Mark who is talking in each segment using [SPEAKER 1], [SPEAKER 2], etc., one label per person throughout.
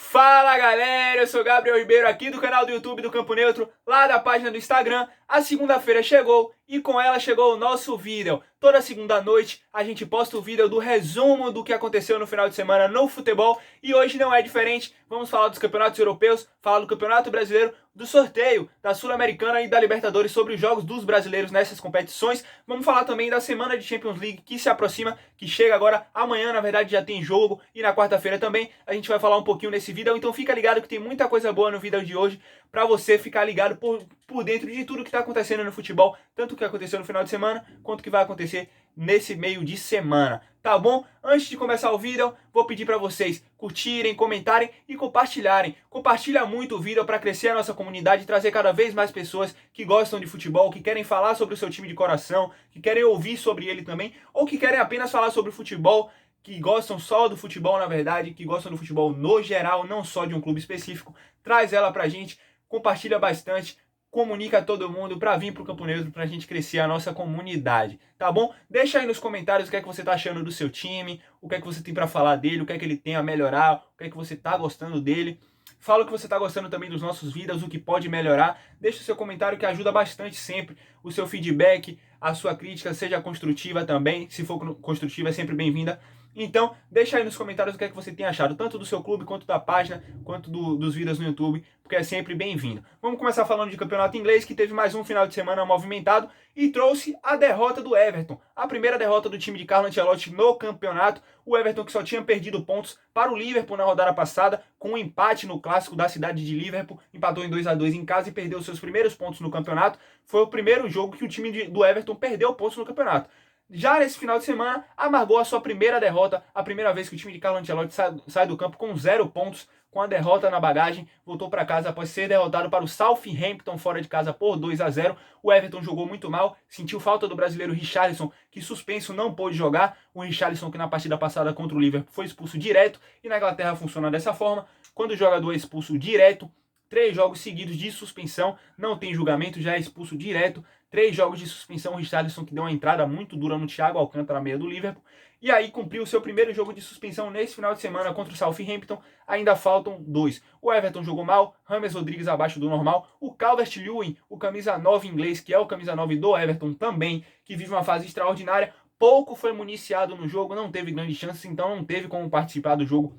[SPEAKER 1] Fala galera, eu sou Gabriel Ribeiro aqui do canal do YouTube do Campo Neutro, lá da página do Instagram. A segunda-feira chegou e com ela chegou o nosso vídeo. Toda segunda noite a gente posta o vídeo do resumo do que aconteceu no final de semana no futebol e hoje não é diferente. Vamos falar dos campeonatos europeus, falar do Campeonato Brasileiro, do sorteio da Sul-Americana e da Libertadores sobre os jogos dos brasileiros nessas competições. Vamos falar também da semana de Champions League que se aproxima, que chega agora amanhã, na verdade já tem jogo, e na quarta-feira também a gente vai falar um pouquinho nesse vídeo. Então fica ligado que tem muita coisa boa no vídeo de hoje para você ficar ligado por dentro de tudo que está acontecendo no futebol, tanto o que aconteceu no final de semana quanto o que vai acontecer nesse meio de semana, tá bom? Antes de começar o vídeo, vou pedir para vocês curtirem, comentarem e compartilharem. Compartilha muito o vídeo para crescer a nossa comunidade e trazer cada vez mais pessoas que gostam de futebol, que querem falar sobre o seu time de coração, que querem ouvir sobre ele também, ou que querem apenas falar sobre futebol, que gostam só do futebol, na verdade, que gostam do futebol no geral, não só de um clube específico. Traz ela pra gente, compartilha bastante, comunica a todo mundo para vir pro Campo Neutro, pra gente crescer a nossa comunidade, tá bom? Deixa aí nos comentários o que é que você tá achando do seu time, o que é que você tem para falar dele, o que é que ele tem a melhorar, o que é que você tá gostando dele. Fala o que você tá gostando também dos nossos vídeos, o que pode melhorar. Deixa o seu comentário que ajuda bastante sempre. O seu feedback, a sua crítica, seja construtiva também. Se for construtiva, é sempre bem-vinda. Então, deixa aí nos comentários o que é que você tem achado, tanto do seu clube, quanto da página, quanto dos vídeos no YouTube, porque é sempre bem-vindo. Vamos começar falando de campeonato inglês, que teve mais um final de semana movimentado e trouxe a derrota do Everton. A primeira derrota do time de Carlo Ancelotti no campeonato. O Everton que só tinha perdido pontos para o Liverpool na rodada passada, com um empate no clássico da cidade de Liverpool, empatou em 2-2 em casa e perdeu seus primeiros pontos no campeonato. Foi o primeiro jogo que o time do Everton perdeu pontos no campeonato. Já nesse final de semana, amargou a sua primeira derrota, a primeira vez que o time de Carlo Ancelotti sai do campo com 0 pontos, com a derrota na bagagem, voltou para casa após ser derrotado para o Southampton fora de casa por 2-0. O Everton jogou muito mal, sentiu falta do brasileiro Richarlison, que suspenso não pôde jogar. O Richarlison que na partida passada contra o Liverpool foi expulso direto, e na Inglaterra funciona dessa forma: quando o jogador é expulso direto, 3 jogos seguidos de suspensão, não tem julgamento, já é expulso direto. 3 jogos de suspensão, o Richarlison que deu uma entrada muito dura no Thiago Alcântara, meia do Liverpool, e aí cumpriu o seu primeiro jogo de suspensão nesse final de semana contra o Southampton. Ainda faltam 2. O Everton jogou mal, James Rodrigues abaixo do normal, o Calvert-Lewin, o camisa 9 inglês, que é o camisa 9 do Everton também, que vive uma fase extraordinária, pouco foi municiado no jogo, não teve grandes chances, então não teve como participar do jogo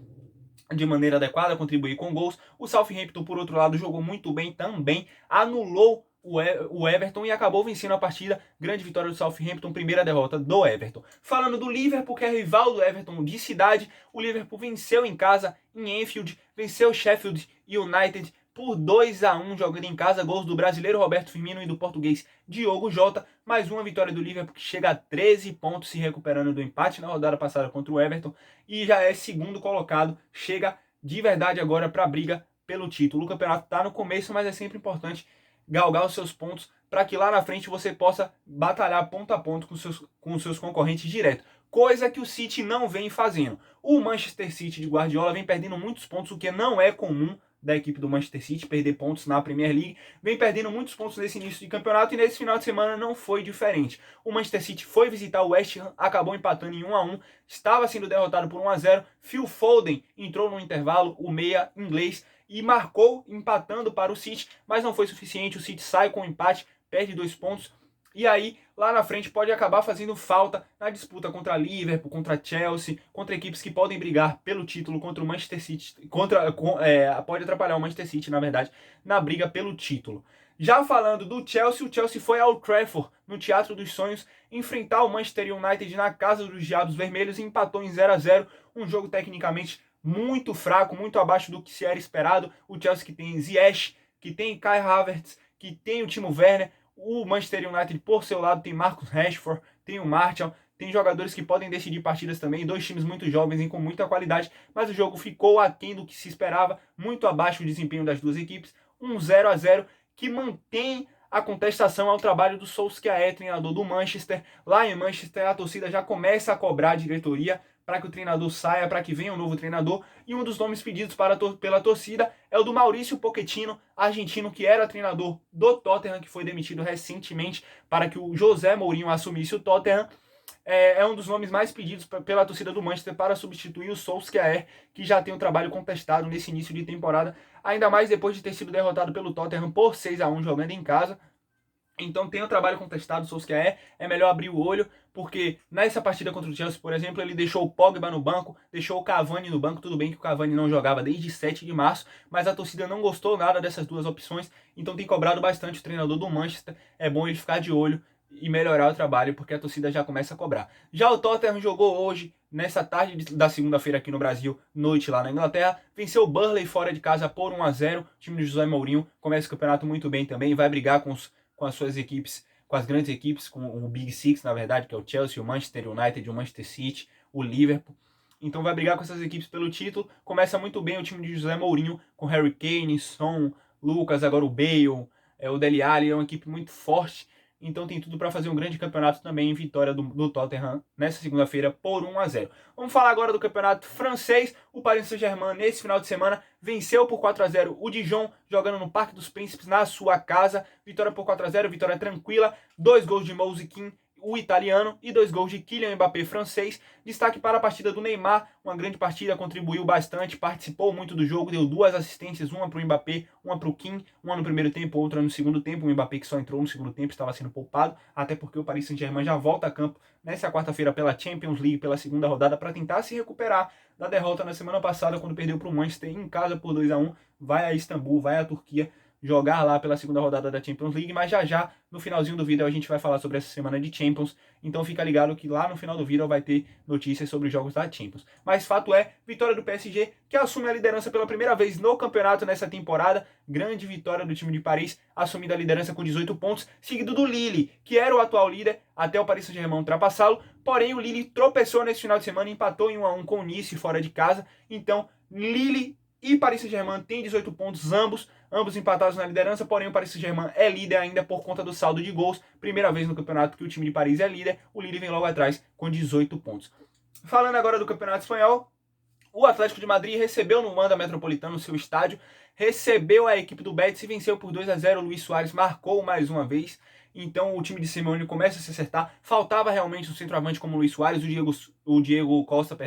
[SPEAKER 1] de maneira adequada, contribuir com gols. O Southampton, por outro lado, jogou muito bem também, anulou o Everton e acabou vencendo a partida. Grande vitória do Southampton, primeira derrota do Everton. Falando do Liverpool, que é rival do Everton de cidade, o Liverpool venceu em casa, em Anfield, venceu o Sheffield United por 2-1, jogando em casa, gols do brasileiro Roberto Firmino e do português Diogo Jota. Mais uma vitória do Liverpool, que chega a 13 pontos, se recuperando do empate na rodada passada contra o Everton, e já é segundo colocado, chega de verdade agora para a briga pelo título. O campeonato está no começo, mas é sempre importante galgar os seus pontos para que lá na frente você possa batalhar ponto a ponto com os seus concorrentes direto. Coisa que o City não vem fazendo. O Manchester City de Guardiola vem perdendo muitos pontos, o que não é comum da equipe do Manchester City perder pontos na Premier League. Vem perdendo muitos pontos nesse início de campeonato e nesse final de semana não foi diferente. O Manchester City foi visitar o West Ham, acabou empatando em 1-1, estava sendo derrotado por 1-0. Phil Foden entrou no intervalo, o meia inglês, e marcou empatando para o City, mas não foi suficiente. O City sai com o empate, perde 2 pontos, e aí lá na frente pode acabar fazendo falta na disputa contra Liverpool, contra Chelsea, contra equipes que podem brigar pelo título, contra o Manchester City, pode atrapalhar o Manchester City, na verdade, na briga pelo título. Já falando do Chelsea, o Chelsea foi ao Trafford, no Teatro dos Sonhos, enfrentar o Manchester United na casa dos Diabos Vermelhos e empatou em 0-0, um jogo tecnicamente muito fraco, muito abaixo do que se era esperado. O Chelsea que tem Ziyech, que tem Kai Havertz, que tem o Timo Werner. O Manchester United, por seu lado, tem Marcus Rashford, tem o Martial, tem jogadores que podem decidir partidas também, 2 times muito jovens e com muita qualidade, mas o jogo ficou aquém do que se esperava, muito abaixo o desempenho das duas equipes, um 0-0 que mantém a contestação ao trabalho do Solskjaer, treinador do Manchester. Lá em Manchester, a torcida já começa a cobrar a diretoria para que o treinador saia, para que venha um novo treinador, e um dos nomes pedidos pela torcida é o do Mauricio Pochettino, argentino, que era treinador do Tottenham, que foi demitido recentemente para que o José Mourinho assumisse o Tottenham. é um dos nomes mais pedidos pela torcida do Manchester para substituir o Solskjaer, que já tem um trabalho contestado nesse início de temporada, ainda mais depois de ter sido derrotado pelo Tottenham por 6-1 jogando em casa. Então tem um trabalho contestado, o Solskjaer, é melhor abrir o olho, porque nessa partida contra o Chelsea, por exemplo, ele deixou o Pogba no banco, deixou o Cavani no banco, tudo bem que o Cavani não jogava desde 7 de março, mas a torcida não gostou nada dessas duas opções, então tem cobrado bastante o treinador do Manchester, é bom ele ficar de olho e melhorar o trabalho, porque a torcida já começa a cobrar. Já o Tottenham jogou hoje, nessa tarde da segunda-feira aqui no Brasil, noite lá na Inglaterra, venceu o Burnley fora de casa por 1-0, o time de José Mourinho começa o campeonato muito bem também, vai brigar com as suas equipes, com as grandes equipes, com o Big Six, na verdade, que é o Chelsea, o Manchester United, o Manchester City, o Liverpool. Então vai brigar com essas equipes pelo título. Começa muito bem o time de José Mourinho, com Harry Kane, Son, Lucas, agora o Bale, o Dele Alli, é uma equipe muito forte. Então tem tudo para fazer um grande campeonato também em vitória do Tottenham nessa segunda-feira por 1-0. Vamos falar agora do campeonato francês. O Paris Saint-Germain, nesse final de semana, venceu por 4-0 o Dijon, jogando no Parque dos Príncipes, na sua casa. Vitória por 4-0, vitória tranquila. 2 gols de Mousikin, o italiano, e 2 gols de Kylian Mbappé, francês. Destaque para a partida do Neymar, uma grande partida, contribuiu bastante, participou muito do jogo, deu 2 assistências, uma para o Mbappé, uma para o Kim, uma no primeiro tempo, outra no segundo tempo. O Mbappé, que só entrou no segundo tempo, estava sendo poupado, até porque o Paris Saint-Germain já volta a campo nessa quarta-feira pela Champions League, pela segunda rodada, para tentar se recuperar da derrota na semana passada, quando perdeu para o Manchester em casa por 2-1, vai a Istambul, vai à Turquia, jogar lá pela segunda rodada da Champions League, mas já no finalzinho do vídeo a gente vai falar sobre essa semana de Champions, então fica ligado que lá no final do vídeo vai ter notícias sobre os jogos da Champions. Mas fato é, vitória do PSG, que assume a liderança pela primeira vez no campeonato nessa temporada, grande vitória do time de Paris, assumindo a liderança com 18 pontos, seguido do Lille, que era o atual líder, até o Paris Saint-Germain ultrapassá-lo, porém o Lille tropeçou nesse final de semana, empatou em 1-1 com o Nice fora de casa, então Lille e Paris Saint-Germain têm 18 pontos, ambos empatados na liderança, porém o Paris Saint-Germain é líder ainda por conta do saldo de gols. Primeira vez no campeonato que o time de Paris é líder, o Lille vem logo atrás com 18 pontos. Falando agora do campeonato espanhol, o Atlético de Madrid recebeu no Wanda Metropolitano, seu estádio, recebeu a equipe do Betis e venceu por 2-0. O Luis Suárez marcou mais uma vez, então o time de Simeone começa a se acertar. Faltava realmente um centroavante como o Luis Suárez, o Diego Costa,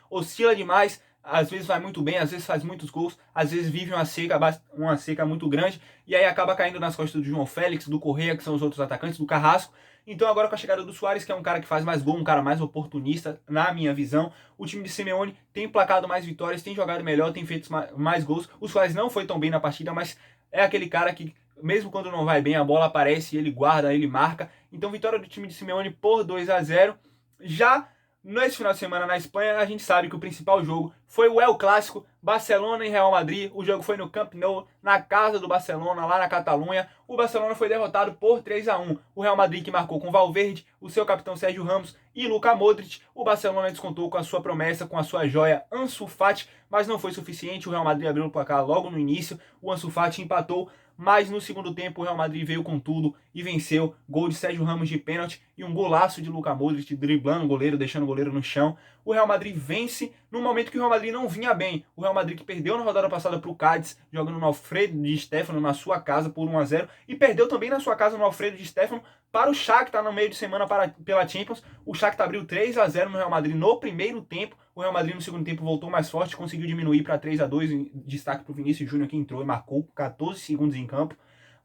[SPEAKER 1] oscila demais. Às vezes vai muito bem, às vezes faz muitos gols, às vezes vive uma seca muito grande, e aí acaba caindo nas costas do João Félix, do Correa, que são os outros atacantes, do Carrasco. Então agora com a chegada do Suárez, que é um cara que faz mais gol, um cara mais oportunista, na minha visão, o time de Simeone tem placado mais vitórias, tem jogado melhor, tem feito mais gols. O Suárez não foi tão bem na partida, mas é aquele cara que, mesmo quando não vai bem, a bola aparece, ele guarda, ele marca. Então vitória do time de Simeone por 2-0. Já nesse final de semana na Espanha, a gente sabe que o principal jogo foi o El Clássico, Barcelona e Real Madrid. O jogo foi no Camp Nou, na casa do Barcelona, lá na Catalunha. O Barcelona foi derrotado por 3-1. O Real Madrid, que marcou com Valverde, o seu capitão Sérgio Ramos e Luka Modric. O Barcelona descontou com a sua promessa, com a sua joia Ansu Fati, mas não foi suficiente. O Real Madrid abriu o placar logo no início, o Ansu Fati empatou, mas no segundo tempo o Real Madrid veio com tudo e venceu. Gol de Sérgio Ramos de pênalti e um golaço de Luka Modric, driblando o goleiro, deixando o goleiro no chão. O Real Madrid vence no momento que o Real Madrid não vinha bem. O Real Madrid, que perdeu na rodada passada para o Cádiz, jogando no Alfredo Di Stéfano na sua casa por 1-0, e perdeu também na sua casa no Alfredo Di Stéfano para o Shakhtar no meio de semana pela Champions. O Shakhtar abriu 3-0 no Real Madrid no primeiro tempo. O Real Madrid no segundo tempo voltou mais forte, conseguiu diminuir para 3-2, destaque para o Vinícius Júnior, que entrou e marcou 14 segundos em campo,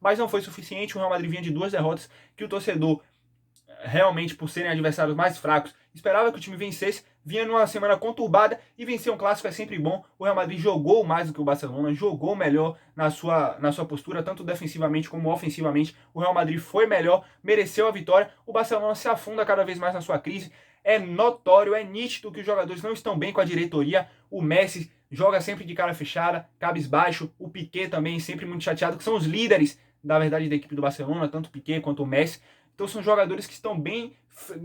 [SPEAKER 1] mas não foi suficiente. O Real Madrid vinha de 2 derrotas que o torcedor, realmente por serem adversários mais fracos, esperava que o time vencesse. Vinha numa semana conturbada e vencer um clássico é sempre bom. O Real Madrid jogou mais do que o Barcelona, jogou melhor na sua postura, tanto defensivamente como ofensivamente. O Real Madrid foi melhor, mereceu a vitória. O Barcelona se afunda cada vez mais na sua crise. É notório, é nítido que os jogadores não estão bem com a diretoria. O Messi joga sempre de cara fechada, cabisbaixo. O Piqué também sempre muito chateado, que são os líderes, na verdade, da equipe do Barcelona, tanto o Piqué quanto o Messi. Então são jogadores que estão bem,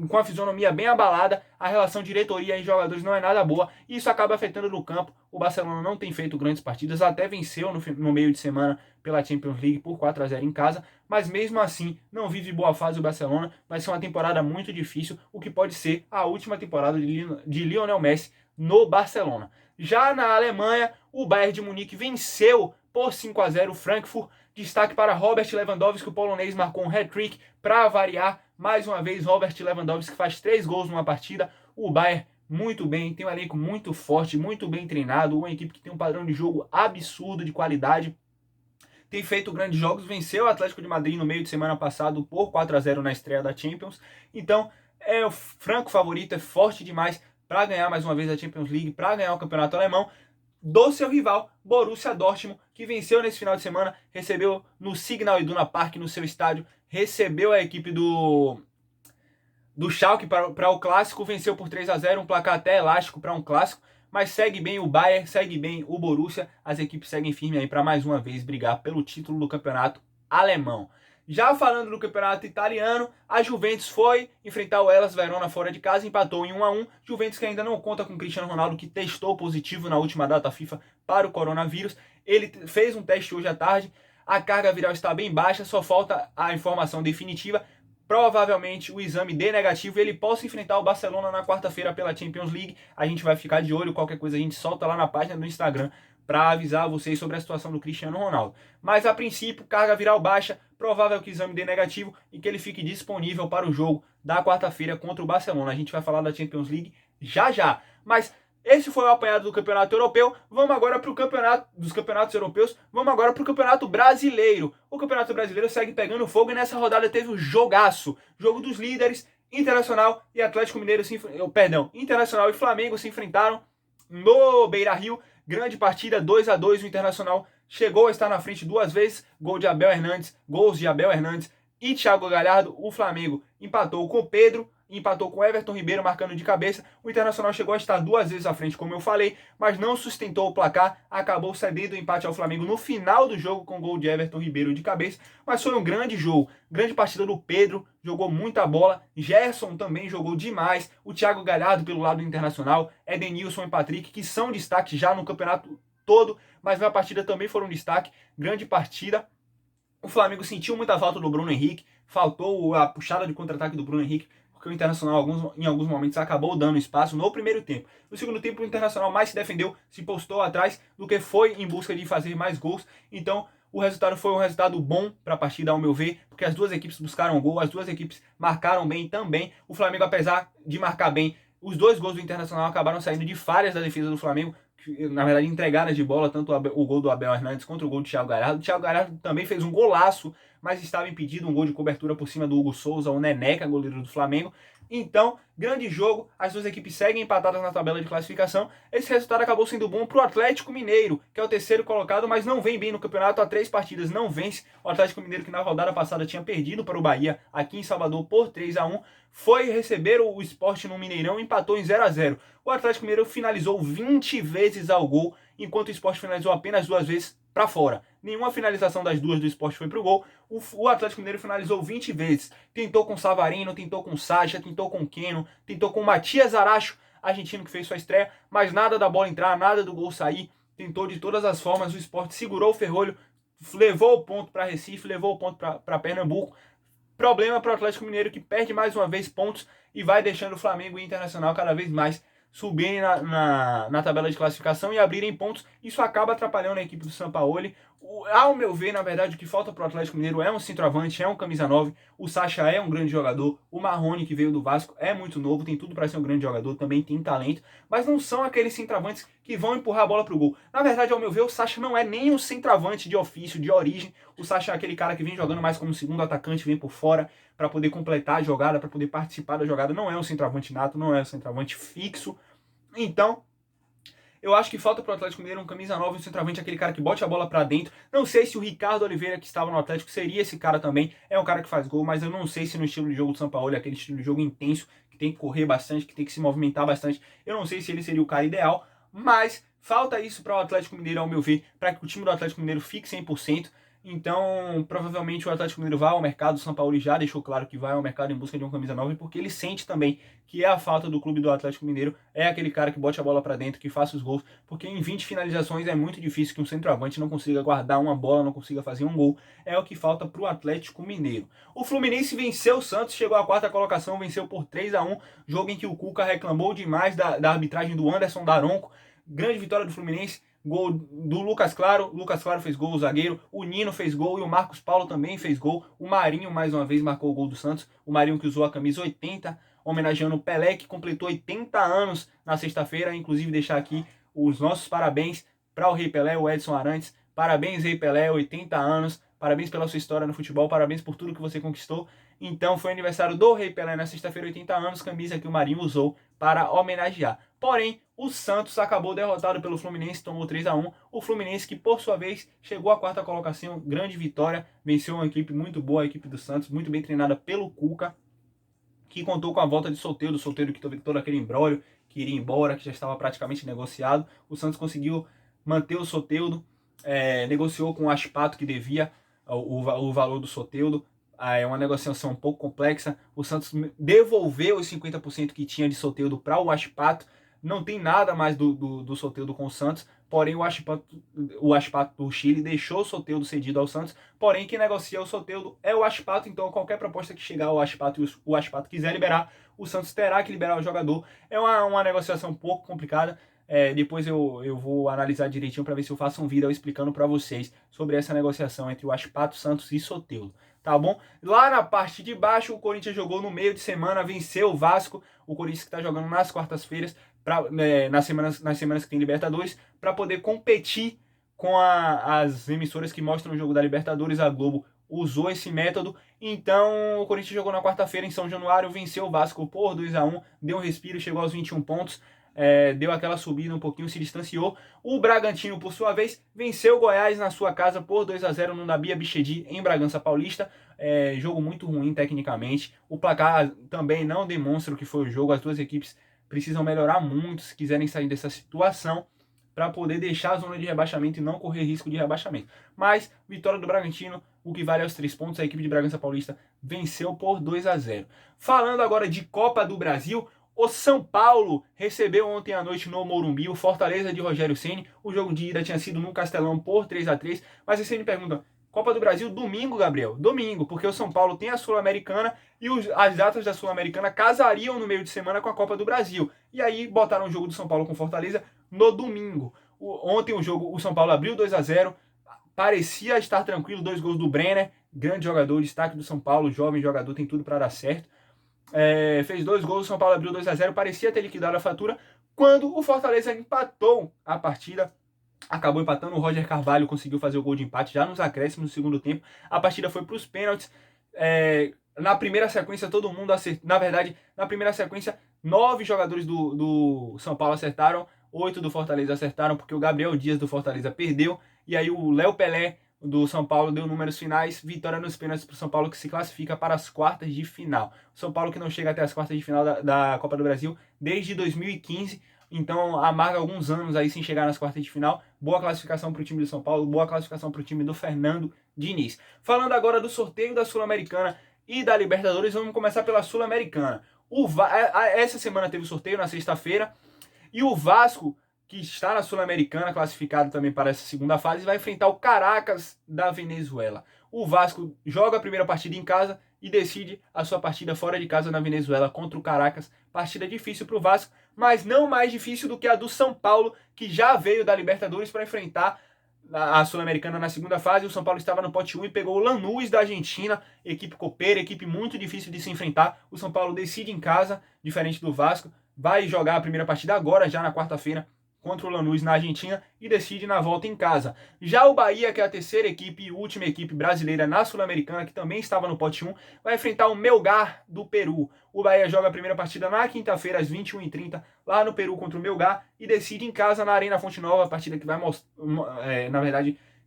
[SPEAKER 1] com a fisionomia bem abalada. A relação diretoria e jogadores não é nada boa, e isso acaba afetando no campo. O Barcelona não tem feito grandes partidas, até venceu no meio de semana pela Champions League por 4-0 em casa, mas mesmo assim não vive boa fase o Barcelona. Vai ser uma temporada muito difícil, o que pode ser a última temporada de Lionel Messi no Barcelona. Já na Alemanha, o Bayern de Munique venceu por 5-0 o Frankfurt. Destaque para Robert Lewandowski, o polonês marcou um hat-trick para variar, Mais uma vez, Robert Lewandowski faz 3 gols numa partida. O Bayern muito bem, tem um elenco muito forte, muito bem treinado, uma equipe que tem um padrão de jogo absurdo de qualidade. Tem feito grandes jogos, venceu o Atlético de Madrid no meio de semana passado por 4-0 na estreia da Champions. Então, é o franco favorito, é forte demais para ganhar mais uma vez a Champions League, para ganhar o campeonato alemão do seu rival, Borussia Dortmund, que venceu nesse final de semana, recebeu no Signal Iduna Park, no seu estádio, recebeu a equipe do Schalke para o clássico, venceu por 3-0, um placar até elástico para um clássico, mas segue bem o Bayern, segue bem o Borussia, as equipes seguem firme aí para mais uma vez brigar pelo título do campeonato alemão. Já falando do campeonato italiano, a Juventus foi enfrentar o Hellas Verona fora de casa, empatou em 1-1. Juventus que ainda não conta com o Cristiano Ronaldo, que testou positivo na última data FIFA para o coronavírus. Ele fez um teste hoje à tarde, a carga viral está bem baixa, só falta a informação definitiva. Provavelmente o exame dê negativo e ele possa enfrentar o Barcelona na quarta-feira pela Champions League. A gente vai ficar de olho, qualquer coisa a gente solta lá na página do Instagram para avisar vocês sobre a situação do Cristiano Ronaldo. Mas a princípio, carga viral baixa, provável que o exame dê negativo e que ele fique disponível para o jogo da quarta-feira contra o Barcelona. A gente vai falar da Champions League já já. Mas esse foi o apanhado do campeonato europeu. Vamos agora para o campeonato dos campeonatos europeus. Vamos agora para o campeonato brasileiro. O campeonato brasileiro segue pegando fogo e nessa rodada teve o jogaço. Jogo dos líderes, Internacional e Atlético Mineiro Internacional e Flamengo se enfrentaram no Beira-Rio. Grande partida, 2-2, o Internacional chegou a estar na frente 2 vezes, gols de Abel Hernandes e Thiago Galhardo. O Flamengo empatou com o Pedro, empatou com o Everton Ribeiro marcando de cabeça. O Internacional chegou a estar 2 vezes à frente, como eu falei, mas não sustentou o placar, acabou cedendo o empate ao Flamengo no final do jogo com o gol de Everton Ribeiro de cabeça, mas foi um grande jogo, grande partida do Pedro, jogou muita bola, Gerson também jogou demais, o Thiago Galhardo pelo lado do Internacional, Edenilson e Patrick, que são destaques já no campeonato todo, mas na partida também foram destaque, grande partida. O Flamengo sentiu muita falta do Bruno Henrique, faltou a puxada de contra-ataque do Bruno Henrique, porque o Internacional em alguns momentos acabou dando espaço no primeiro tempo. No segundo tempo o Internacional mais se defendeu, se postou atrás do que foi em busca de fazer mais gols. Então o resultado foi um resultado bom para a partida, ao meu ver, porque as duas equipes buscaram gol, as duas equipes marcaram bem também. O Flamengo, apesar de marcar bem, os 2 gols do Internacional acabaram saindo de falhas da defesa do Flamengo, na verdade entregadas de bola, tanto o gol do Abel Hernandes contra o gol do Thiago Galhardo. O Thiago Galhardo também fez um golaço, mas estava impedido, um gol de cobertura por cima do Hugo Souza, o Neneca, goleiro do Flamengo. Então, grande jogo, as duas equipes seguem empatadas na tabela de classificação. Esse resultado acabou sendo bom para o Atlético Mineiro, que é o terceiro colocado, mas não vem bem no campeonato, há 3 partidas não vence. O Atlético Mineiro, que na rodada passada tinha perdido para o Bahia, aqui em Salvador, por 3-1, foi receber o Sport no Mineirão e empatou em 0-0. O Atlético Mineiro finalizou 20 vezes ao gol, enquanto o Sport finalizou apenas 2 vezes para fora. Nenhuma finalização das duas do Sport foi pro gol. O Atlético Mineiro finalizou 20 vezes. Tentou com Savarino, tentou com Sacha, tentou com Keno, tentou com Matias Aracho, argentino que fez sua estreia, mas nada da bola entrar, nada do gol sair. Tentou de todas as formas, o Sport segurou o ferrolho, levou o ponto para Recife, levou o ponto para Pernambuco. Problema para o Atlético Mineiro, que perde mais uma vez pontos e vai deixando o Flamengo e o Internacional cada vez mais subirem na tabela de classificação e abrirem pontos. Isso acaba atrapalhando a equipe do Sampaoli. Ao meu ver, na verdade, o que falta para o Atlético Mineiro é um centroavante, é um camisa 9. O Sacha é um grande jogador. O Marrone, que veio do Vasco, é muito novo, tem tudo para ser um grande jogador, também tem talento. Mas não são aqueles centroavantes que vão empurrar a bola para o gol. Na verdade, ao meu ver, o Sacha não é nem um centroavante de ofício, de origem. O Sacha é aquele cara que vem jogando mais como segundo atacante, vem por fora para poder completar a jogada, para poder participar da jogada. Não é um centroavante nato, não é um centroavante fixo. Então, eu acho que falta para o Atlético Mineiro um camisa 9, um centroavante, aquele cara que bote a bola para dentro. Não sei se o Ricardo Oliveira, que estava no Atlético, seria esse cara também. É um cara que faz gol, mas eu não sei se no estilo de jogo do Sampaoli, aquele estilo de jogo intenso, que tem que correr bastante, que tem que se movimentar bastante. Eu não sei se ele seria o cara ideal, mas falta isso para o Atlético Mineiro, ao meu ver, para que o time do Atlético Mineiro fique 100%. Então, provavelmente o Atlético Mineiro vai ao mercado. O Sampaoli já deixou claro que vai ao mercado em busca de uma camisa 9, porque ele sente também que é a falta do clube do Atlético Mineiro, é aquele cara que bote a bola para dentro, que faça os gols, porque em 20 finalizações é muito difícil que um centroavante não consiga guardar uma bola, não consiga fazer um gol. É o que falta para o Atlético Mineiro. O Fluminense venceu o Santos, chegou à 4ª colocação, venceu por 3-1, jogo em que o Cuca reclamou demais da arbitragem do Anderson Daronco. Grande vitória do Fluminense, Gol do Lucas Claro fez gol, o zagueiro, o Nino fez gol e o Marcos Paulo também fez gol. O Marinho, mais uma vez, marcou o gol do Santos. O Marinho que usou a camisa 80, homenageando o Pelé, que completou 80 anos na sexta-feira. Inclusive, deixar aqui os nossos parabéns para o Rei Pelé, o Edson Arantes. Parabéns, Rei Pelé, 80 anos. Parabéns pela sua história no futebol, parabéns por tudo que você conquistou. Então, foi aniversário do Rei Pelé na sexta-feira, 80 anos, camisa que o Marinho usou para homenagear. Porém, o Santos acabou derrotado pelo Fluminense, tomou 3-1. O Fluminense, que por sua vez chegou à quarta colocação, grande vitória, venceu uma equipe muito boa, a equipe do Santos, muito bem treinada pelo Cuca, que contou com a volta de Soteldo que teve todo aquele imbróglio, que iria embora, que já estava praticamente negociado. O Santos conseguiu manter o Soteldo, negociou com o Aspato, que devia o valor do Soteldo. É uma negociação um pouco complexa. O Santos devolveu os 50% que tinha de Soteldo para o Aspato. Não tem nada mais do Soteldo com o Santos. Porém, o Aspato do Chile deixou o Soteldo cedido ao Santos. Porém, quem negocia o Soteldo é o Aspato. Então, qualquer proposta que chegar ao Aspato e o Aspato quiser liberar, o Santos terá que liberar o jogador. É uma negociação um pouco complicada. Depois eu vou analisar direitinho para ver se eu faço um vídeo explicando para vocês sobre essa negociação entre o Aspato, Santos e Soteldo, tá bom? Lá na parte de baixo, o Corinthians jogou no meio de semana, venceu o Vasco, o Corinthians que está jogando nas quartas-feiras, nas semanas que tem Libertadores, para poder competir com as emissoras que mostram o jogo da Libertadores. A Globo usou esse método, então o Corinthians jogou na quarta-feira em São Januário, venceu o Vasco por 2-1, deu um respiro, chegou aos 21 pontos, deu aquela subida um pouquinho, se distanciou. O Bragantino, por sua vez, venceu o Goiás na sua casa por 2-0 no Nabi Abichedi, em Bragança Paulista. Jogo muito ruim tecnicamente. O placar também não demonstra o que foi o jogo. As duas equipes precisam melhorar muito se quiserem sair dessa situação, para poder deixar a zona de rebaixamento e não correr risco de rebaixamento. Mas, vitória do Bragantino, o que vale aos 3 pontos, a equipe de Bragança Paulista venceu por 2-0. Falando agora de Copa do Brasil, o São Paulo recebeu ontem à noite no Morumbi o Fortaleza de Rogério Ceni. O jogo de ida tinha sido no Castelão por 3-3, mas você me pergunta, Copa do Brasil domingo, Gabriel? Domingo, porque o São Paulo tem a Sul-Americana e as datas da Sul-Americana casariam no meio de semana com a Copa do Brasil. E aí botaram o jogo do São Paulo com Fortaleza no domingo. Ontem o São Paulo abriu 2-0, parecia estar tranquilo, 2 gols do Brenner, grande jogador, destaque do São Paulo, jovem jogador, tem tudo para dar certo. Fez 2 gols, o São Paulo abriu 2-0, parecia ter liquidado a fatura, quando o Fortaleza empatou a partida. Acabou empatando, o Roger Carvalho conseguiu fazer o gol de empate já nos acréscimos do segundo tempo. A partida foi para os pênaltis. Na primeira sequência, todo mundo acertou. Na verdade, na primeira sequência, 9 jogadores do São Paulo acertaram, 8 do Fortaleza acertaram, porque o Gabriel Dias do Fortaleza perdeu. E aí o Léo Pelé do São Paulo deu números finais, vitória nos pênaltis para o São Paulo, que se classifica para as quartas de final. São Paulo que não chega até as quartas de final da Copa do Brasil desde 2015. Então amarga alguns anos aí sem chegar nas quartas de final. Boa classificação para o time do São Paulo, boa classificação para o time do Fernando Diniz. Falando agora do sorteio da Sul-Americana e da Libertadores, vamos começar pela Sul-Americana. Essa semana teve o sorteio na sexta-feira e o Vasco, que está na Sul-Americana, classificado também para essa segunda fase, vai enfrentar o Caracas da Venezuela. O Vasco joga a primeira partida em casa e decide a sua partida fora de casa na Venezuela contra o Caracas. Partida difícil para o Vasco, mas não mais difícil do que a do São Paulo, que já veio da Libertadores para enfrentar a Sul-Americana na segunda fase. O São Paulo estava no pote 1 e pegou o Lanús da Argentina, equipe copeira, equipe muito difícil de se enfrentar. O São Paulo decide em casa, diferente do Vasco, vai jogar a primeira partida agora, já na quarta-feira, contra o Lanús na Argentina e decide na volta em casa. Já o Bahia, que é a terceira equipe e última equipe brasileira na Sul-Americana, que também estava no pote 1, vai enfrentar o Melgar do Peru. O Bahia joga a primeira partida na quinta-feira, às 21h30, lá no Peru contra o Melgar e decide em casa na Arena Fonte Nova, a partida que vai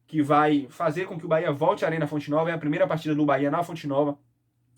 [SPEAKER 1] que vai fazer com que o Bahia volte à Arena Fonte Nova. É a primeira partida do Bahia na Fonte Nova.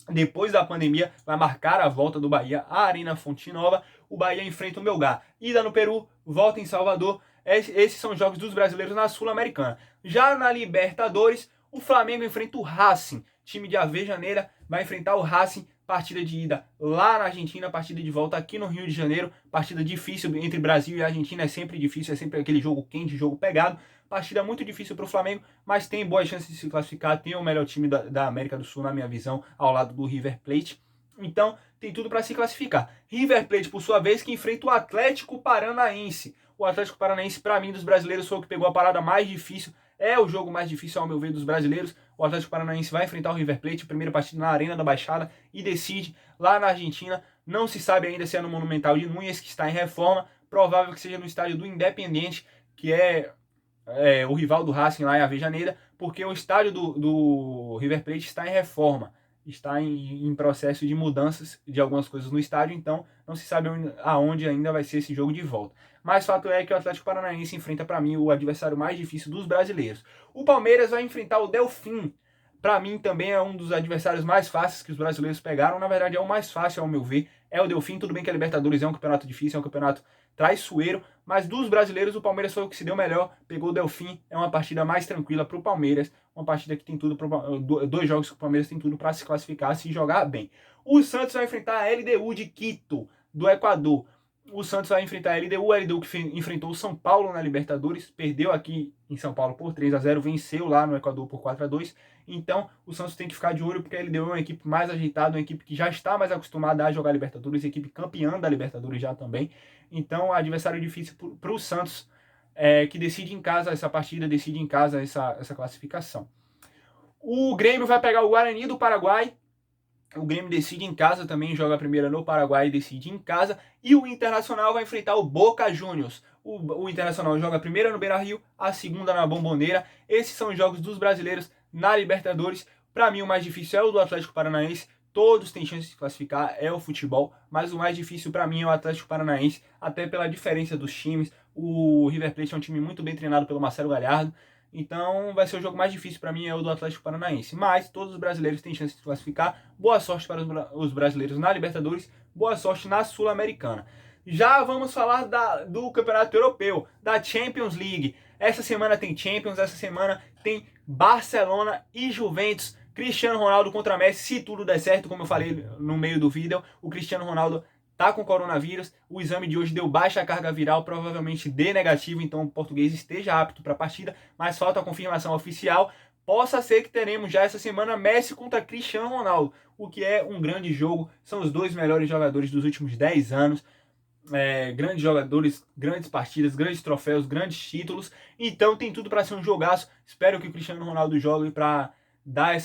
[SPEAKER 1] Depois da pandemia, vai marcar a volta do Bahia à Arena Fonte Nova. O Bahia enfrenta o Melgar. Ida no Peru, volta em Salvador. Esses são os jogos dos brasileiros na Sul-Americana. Já na Libertadores, o Flamengo enfrenta o Racing. Time de Avejaneira vai enfrentar o Racing. Partida de ida lá na Argentina, partida de volta aqui no Rio de Janeiro. Partida difícil entre Brasil e Argentina, é sempre difícil, é sempre aquele jogo quente, jogo pegado. Partida muito difícil para o Flamengo, mas tem boas chances de se classificar. Tem o melhor time da América do Sul, na minha visão, ao lado do River Plate. Então, tem tudo para se classificar. River Plate, por sua vez, que enfrenta o Atlético Paranaense. O Atlético Paranaense, para mim, dos brasileiros, foi o que pegou a parada mais difícil. É o jogo mais difícil, ao meu ver, dos brasileiros. O Atlético Paranaense vai enfrentar o River Plate, primeira partida na Arena da Baixada, e decide lá na Argentina. Não se sabe ainda se é no Monumental de Núñez, que está em reforma. Provável que seja no estádio do Independiente, que é o rival do Racing lá em Avejaneira, porque o estádio do River Plate está em reforma, está em processo de mudanças de algumas coisas no estádio, então não se sabe aonde ainda vai ser esse jogo de volta. Mas fato é que o Atlético Paranaense enfrenta, para mim, o adversário mais difícil dos brasileiros. O Palmeiras vai enfrentar o Delfim. Para mim também é um dos adversários mais fáceis que os brasileiros pegaram. Na verdade é o mais fácil, ao meu ver, é o Delfim. Tudo bem que a Libertadores é um campeonato difícil, é um campeonato traiçoeiro, mas dos brasileiros o Palmeiras foi o que se deu melhor, pegou o Delfim. É uma partida mais tranquila para o Palmeiras, uma partida que tem tudo, dois jogos que o Palmeiras tem tudo para se classificar, se jogar bem. O Santos vai enfrentar a LDU de Quito, do Equador. O Santos vai enfrentar a LDU que enfrentou o São Paulo na Libertadores, perdeu aqui em São Paulo por 3-0, venceu lá no Equador por 4-2. Então o Santos tem que ficar de olho, porque a LDU é uma equipe mais agitada, uma equipe que já está mais acostumada a jogar Libertadores, equipe campeã da Libertadores já também. Então adversário difícil para o Santos, que decide em casa essa partida, decide em casa essa classificação. O Grêmio vai pegar o Guarani do Paraguai. O Grêmio decide em casa também, joga a primeira no Paraguai e decide em casa. E o Internacional vai enfrentar o Boca Juniors. O Internacional joga a primeira no Beira-Rio, a segunda na Bombonera. Esses são os jogos dos brasileiros na Libertadores. Para mim o mais difícil é o do Atlético Paranaense. Todos têm chance de classificar, é o futebol. Mas o mais difícil para mim é o Atlético Paranaense, até pela diferença dos times. O River Plate é um time muito bem treinado pelo Marcelo Galhardo. Então vai ser o jogo mais difícil para mim, é o do Atlético Paranaense. Mas todos os brasileiros têm chance de classificar. Boa sorte para os brasileiros na Libertadores, boa sorte na Sul-Americana. Já vamos falar do Campeonato Europeu, da Champions League. Essa semana tem Champions, essa semana tem Barcelona e Juventus. Cristiano Ronaldo contra Messi, se tudo der certo, como eu falei no meio do vídeo. O Cristiano Ronaldo tá com coronavírus, o exame de hoje deu baixa carga viral, provavelmente D negativo, então o português esteja apto para a partida, mas falta a confirmação oficial. Possa ser que teremos já essa semana Messi contra Cristiano Ronaldo, o que é um grande jogo, são os dois melhores jogadores dos últimos 10 anos, grandes jogadores, grandes partidas, grandes troféus, grandes títulos, então tem tudo para ser um jogaço. Espero que o Cristiano Ronaldo jogue para dar